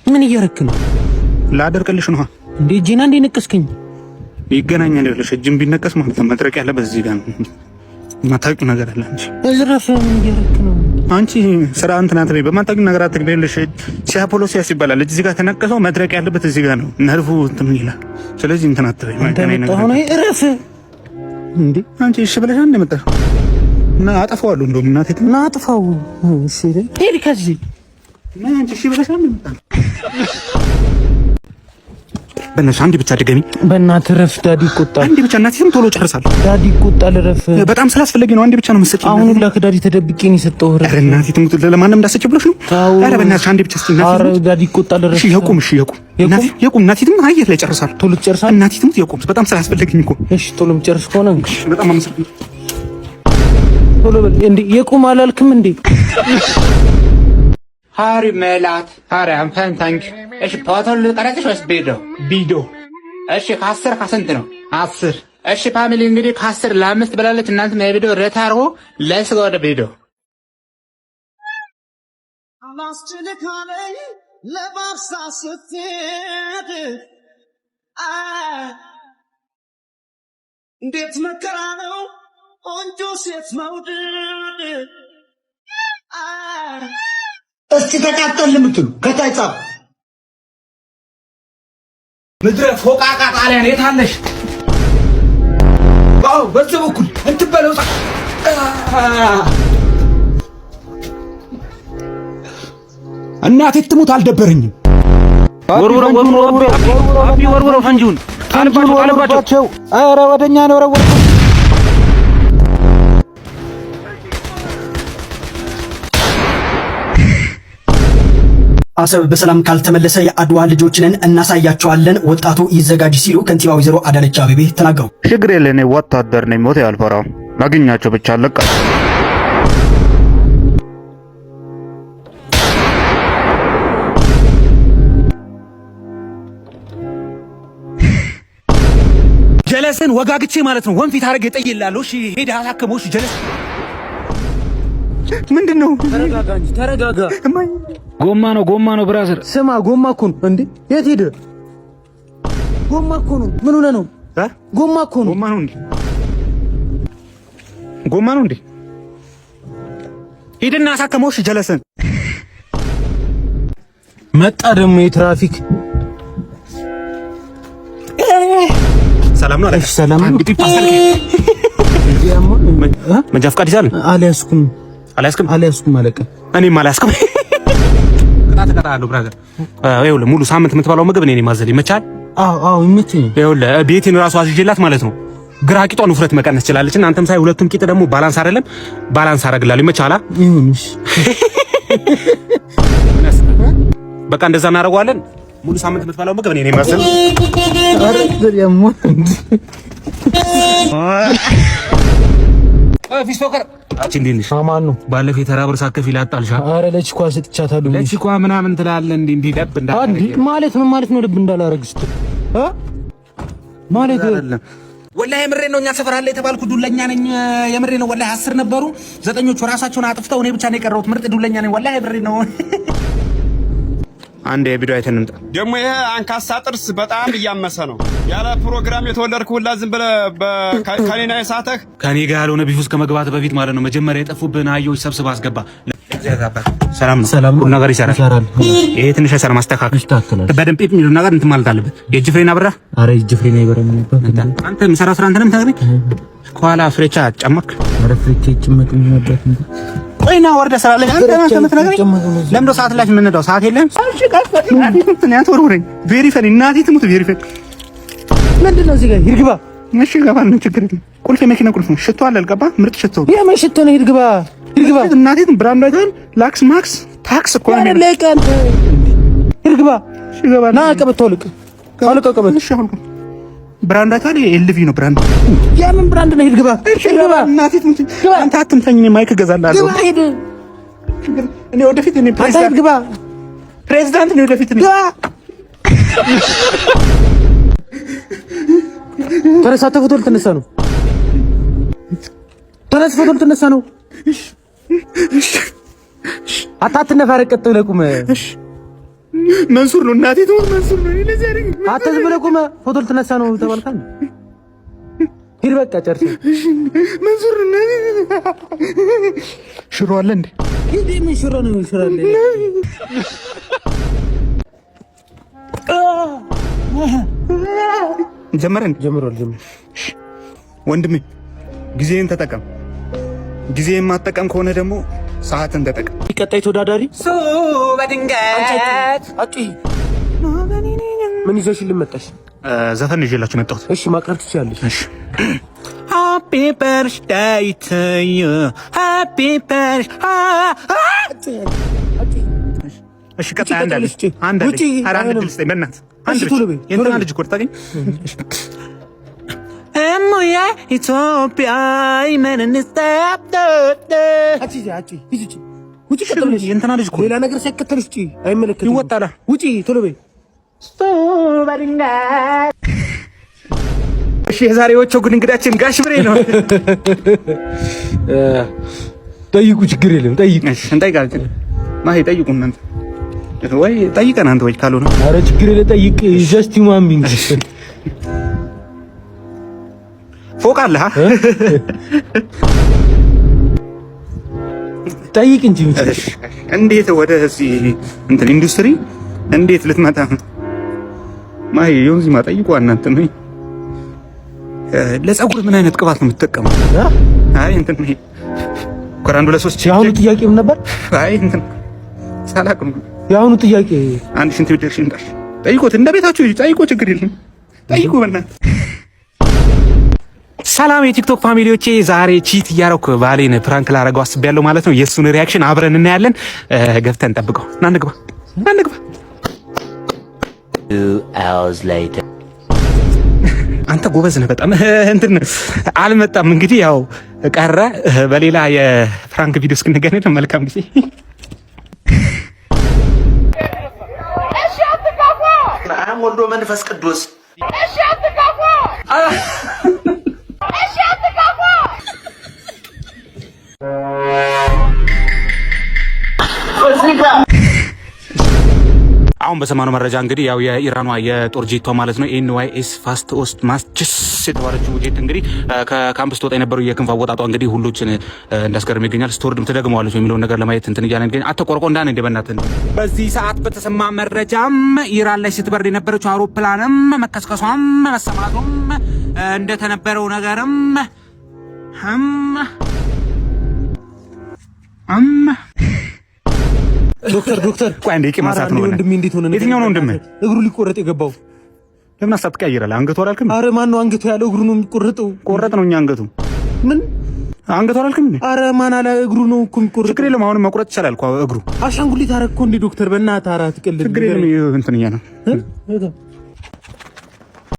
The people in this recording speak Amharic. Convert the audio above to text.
ምን እያረክ ነው? ላደርቅልሽ ነው እንዴ? ጂና እንዴ ነቀስከኝ? ይገናኛል ይልሽ እጅም ቢነቀስ ማለት ነው። መድረቅ ያለ በዚህ ጋር ነው። ማታውቂው ነገር አለ እንጂ እዝራፍ ምን እያረክ ነው? አንቺ ስራ እንትና ትበይ በማታውቂው ነገር አትግደልሽ። ሲያፖሎሲያስ ይባላል። እዚህ ጋር ተነቀሰው መድረቅ ያለበት እዚህ ጋር ነው። ነርቭ እንትን ይላል። ስለዚህ እንትና ትበይ ማይገናኝ ነገር ነው። እረፍ እንዴ! አንቺ እሺ ብለሽ አንድ መጣ እና አጠፋዋለሁ። እንደውም እናቴ እና አጥፋው። እሺ ሄድ ከዚህ እና አንቺ እሺ ብለሽ አንድ መጣ። በእናትሽ አንዴ ብቻ ድገሚ። በእናትህ ረፍ። ዳዲ ይቆጣል። አንዴ ብቻ እናቴ ቶሎ ጨርሳለሁ። ዳዲ ይቆጣል። ረፍ። በጣም ስላስፈለገኝ ነው። አንዴ ብቻ ነው የምትሰጪኝ። አሁን ሁላ ከዳዲ ተደብቄ ነው የሰጠሁህ። ረፍ። ኧረ እናቴ ትሙት ለማንም እንዳሰጭ ብሎሽ ነው። ኧረ በእናትሽ አንዴ ብቻ እስቲ እናቴ። ኧረ ዳዲ ይቆጣል። ረፍ። እሺ ይቁም። እሺ ይቁም። እናቴ ይቁም። እናቴ ትሙት አየር ላይ ጨርሳለሁ። ቶሎ ጨርሳለሁ። እናቴ ትሙት ይቁም። በጣም ስላስፈለገኝ እኮ። እሺ ቶሎ ጨርስ ከሆነ በጣም አመሰግናለሁ። ቶሎ በል እንዴ። ይቁም አላልክም እንዴ? ሃሪ መላት ሃሪ አንፈን ታንክ። እሺ ፎቶ ልቀረጽሽ ወይስ ቪዲዮ? እሺ ከ10 ከስንት ነው? 10። እሺ ፋሚሊ እንግዲህ ከ10 ለ5 ብላለች። እናንተም የቪዲዮ ሬት አድርጎ ለስጋ ወደ ቪዲዮ አላስችልካለኝ ለባብሳ ስትሄድ እንዴት መከራ ነው ቆንጆ ሴት መውደድ። እስቲ ተቃጠል የምትሉ ከታይ ጻፍ። ምድረ ፎቃቃ ጣሊያን የት አለሽ? አዎ በዚህ በኩል እንትበለው እናቴ ትሙት አልደበረኝም። ወርውረው ፈንጂውን አልባቸው። ኧረ ወደኛ ነው ወረወረ። አሰብ በሰላም ካልተመለሰ የአድዋ ልጆችንን እናሳያቸዋለን፣ ወጣቱ ይዘጋጅ ሲሉ ከንቲባ ወይዘሮ አዳነች አቤቤ ተናገሩ። ችግር የለም እኔ ወታደር ነኝ፣ ሞት ያልፈራው ማግኛቸው ብቻ አለቀ። ጀለስን ወጋግቼ ማለት ነው ወንፊት አረግ የጠይላለሁ። እሺ ሄዳ አታከመውሽ ጀለስ ምንድነው? ተረጋጋ እንጂ ተረጋጋ። ጎማ ነው ብራዘር። ስማ ጎማ እኮ ነው እንዴ? የት ሄደ? ጎማ እኮ ነው። ምን ሆነ ነው? ጎማ እኮ ነው። ጎማ ነው እንዴ? ሄድና አሳከመውሽ ጀለስን። መጣ ደግሞ የትራፊክ ሰላም ነው አለሽ? ሰላም ነው። እንግዲህ ፓስተር መንጃ ፈቃድ ይዛል? አልያዝኩም አለቀ። እኔም አልያዝኩም። ተቀጣለሁ ብራዘር። ይኸውልህ ሙሉ ሳምንት የምትበላው ምግብ እኔ ነኝ ማዘል። ይመቻል? አዎ ይመችኝ። ይኸውልህ ቤቴን ራሱ አዝዤላት ማለት ነው። ግራ ቂጧን ውፍረት መቀነስ ትችላለች እና አንተም ሳይ ሁለቱም ቂጥ ደግሞ ባላንስ አይደለም። ባላንስ አደርግላለሁ። ይመቻላ? ይሁንሽ። በቃ እንደዛ እናደርገዋለን። ሙሉ ሳምንት የምትበላው ምግብ እኔ ነኝ ማዘል። አረ ደሞ ፊስቶከር አቺ እንዴ ነሽ? አማን ነው። ባለፈ የተራብር ሳከፍ ይላጣልሻ። አረ ለቺኳ ሰጥቻታለሁ። ለቺኳ ምናምን ትላለህ እንዴ ደብ እንዳላረግ ማለት ምን ማለት ነው? ደብ እንዳላረግ ስትል ማለት አይደለም። ወላሂ የምሬ ነው። እኛ ሰፈር አለ የተባልኩ ዱለኛ ነኝ። የምሬ ነው። ወላሂ 10 ነበሩ፣ 9ኞቹ ራሳቸውን አጥፍተው እኔ ብቻ ነው የቀረሁት። ምርጥ ዱለኛ ነኝ። ወላሂ የምሬ ነው። አንድ የቪዲዮ አይተን እንጣ። ደግሞ ይሄ አንካሳ ጥርስ በጣም እያመሰ ነው። ያለ ፕሮግራም የተወለድክ ሁላ ዝም ብለህ ከኔና የሳተህ ከኔ ጋር ያልሆነ ቢፉስ ከመግባት በፊት ማለት ነው። መጀመሪያ የጠፉብህን አህዮች ሰብስባ አስገባ። ሰላም ነው። ሁሉ ነገር ይሰራል። ይሄ ትንሽ አይሰራም። ማስተካከል በደንብ ፒፕ የሚለው ነገር እንትን ማለት አለበት። የእጅ ፍሬን አብራ። አረ የእጅ ፍሬን አይበረም ነበር። አንተ የምሰራው ስራ አንተንም ታገኝ። ከኋላ ፍሬቻ ጨመክ። አረ ፍሬቻ ጨመክ ነበር። ቆይና ወርደ ስራ ላይ አንተ ተመትነገረኝ። ለምን ነው ሰዓት ላይ የምንነዳው? ሰዓት የለም። እሺ ቀጥታ እናት ወርወረኝ። ቬሪ ፈኒ እናቴ ትሙት ቬሪ ፈኒ። ምንድነው እዚህ ጋር ይርግባ። እሺ ገባ። ምን ችግር የለም። ቁልፍ የመኪና ቁልፍ ነው። ሽቶ አለ አልገባ። ምርጥ ሽቶ ነው። የምን ሽቶ ነው? ይርግባ እናቴ ብራንድ አይተን ላክስ ማክስ ታክስ እኮ ነው። ለቀን ይርግባ። እሺ ገባ። ና ቀበቶ ልቅ አልቀ ቀበቶ። እሺ አሁን ብራንድ አይተን ኤልቪ ነው ብራንድ። የምን ብራንድ ነው? ይርግባ። እሺ ገባ። እናቴ ትሙት አንተ አትምተኝ። እኔ ማይክ እገዛልሃለሁ። ገባ ሄድ። እኔ ወደፊት እኔ ፕሬዝዳንት ግባ። ፕሬዝዳንት ነው ወደፊት እኔ ተነሳ። ፎቶ ልትነሳ ነው? ተነስ ፎቶ ልትነሳ ነው። አታትነፋረቅ ቀጥ ብለህ ቁም። እሺ መንሱር ነው እናቴ ትሞት መንሱር ነው። ለዚህ አይደል አትዝ ብለህ ቁም። ፎቶ ልትነሳ ነው ተባልካል። ሂድ በቃ ጨርሰህ። መንሱር ነው ሽሮ አለ እንዴ? ሂድ። ምን ሽሮ ነው? ሽሮ አለ ጀመረን ጀምሯል። ወንድሜ ጊዜን ተጠቀም። ጊዜን ማጠቀም ከሆነ ደግሞ ሰዓትን ተጠቀም። ቀጣይ ተወዳዳሪ በድንገት ምን ይዘሽልን መጣሽ? ዘፈን ይዤላችሁ መጣሁት። እሺ ማቅረብ ትችላለሽ። እሺ Happy birthday to you. Happy birthday. እሺ ቀጣይ አንድ አለ። አንድ አለ። አንድ ድል ስጠኝ በእናትህ። አንድ ልጅ የእንትና ልጅ እኮ ታገኝ። እሙዬ ኢትዮጵያ ይመንንስታፕ አቺ ውጪ ከተለሽ የእንትና ልጅ እኮ ሌላ ነገር ሳይከተልሽ ውጪ። አይመለከትም። ይወጣላ። ውጪ ቶሎ በይ። እሺ የዛሬዎቹ ግን እንግዳችን ጋሽ ብሬ ነው። ጠይቁ፣ ችግር የለም ጠይቁ። እሺ እንጠይቃለን። ማሂ ጠይቁ እናንተ ወይ ጠይቀን አንተ ወይ ካልሆነ ኧረ ችግር የለም ጠይቅ። ጀስት ሁማን ቢንግ ፎቅ አለ ጠይቅ እንጂ። እንዴት ወደዚህ እንትን ኢንዱስትሪ እንዴት ልትመጣ ማሂ? የሆንዚ ማጠይቁ እናንተ ነው። ለፀጉር ምን አይነት ቅባት ነው የምትጠቀመው? አይ እንትን ነው ኮራንዶ ለሶስት የአሁኑ ጥያቄ ምን ነበር? አይ እንትን ሳላቅ ነው የአሁኑ ጥያቄ። አንድ ሽንት ቤት ደርሽ እንጣሽ ጠይቁት። እንደ ቤታችሁ ጠይቁ፣ ችግር የለም ጠይቁ በእናትህ። ሰላም የቲክቶክ ፋሚሊዎቼ፣ ዛሬ ቺት እያደረኩ ባሌን ፕራንክ ላደርገው አስቤያለሁ ማለት ነው። የእሱን ሪያክሽን አብረን እናያለን። ገብተን ጠብቀው እና እንግባ። አንተ ጎበዝ ነህ በጣም። እንትን አልመጣም እንግዲህ ያው ቀረ። በሌላ የፍራንክ ቪዲዮ እስክንገናኝ መልካም ጊዜ። አብ ወልድ መንፈስ ቅዱስ አሁን በሰማነው መረጃ እንግዲህ ያው የኢራኗ የጦር ጄቷ ማለት ነው ኤንዋይኤስ ፋስት ኦስት ማስችስ የተባለችው ጄት እንግዲህ ከካምፕስ ተወጣ የነበረው የክንፍ አወጣጧ እንግዲህ ሁሎችን እንዳስገርም ይገኛል። ስቶርድም ትደግመዋለች የሚለውን ነገር ለማየት እንትን እያለን እንግዲህ አተቆርቆ እንዳን እንደ በእናትህ። በዚህ ሰዓት በተሰማ መረጃም ኢራን ላይ ስትበር የነበረችው አውሮፕላንም መከስከሷም መሰማቱም እንደተነበረው ነገርም ዶክተር ቆይ አንዴ ማሳት ነው ወንድሜ። እንዴት ሆነ? የትኛው ነው ወንድሜ? እግሩ ሊቆረጥ የገባው ለምን አሳብ ትቀይራለህ? አንገቱ አላልክም? አረ ማን ነው አንገቱ ያለው? እግሩ ነው የሚቆረጠው። ቆረጥ ነው እኛ አንገቱ ምን አንገቱ አላልክም? አረ ማን አለ? እግሩ ነው እኮ የሚቆረጠው። ችግር የለም አሁንም መቁረጥ ይችላል እኮ እግሩ። አሻንጉሊት አረግኮ እንዴ ዶክተር? በእናትህ አራት ቀልድ። ችግር የለም እንትን እያ ነው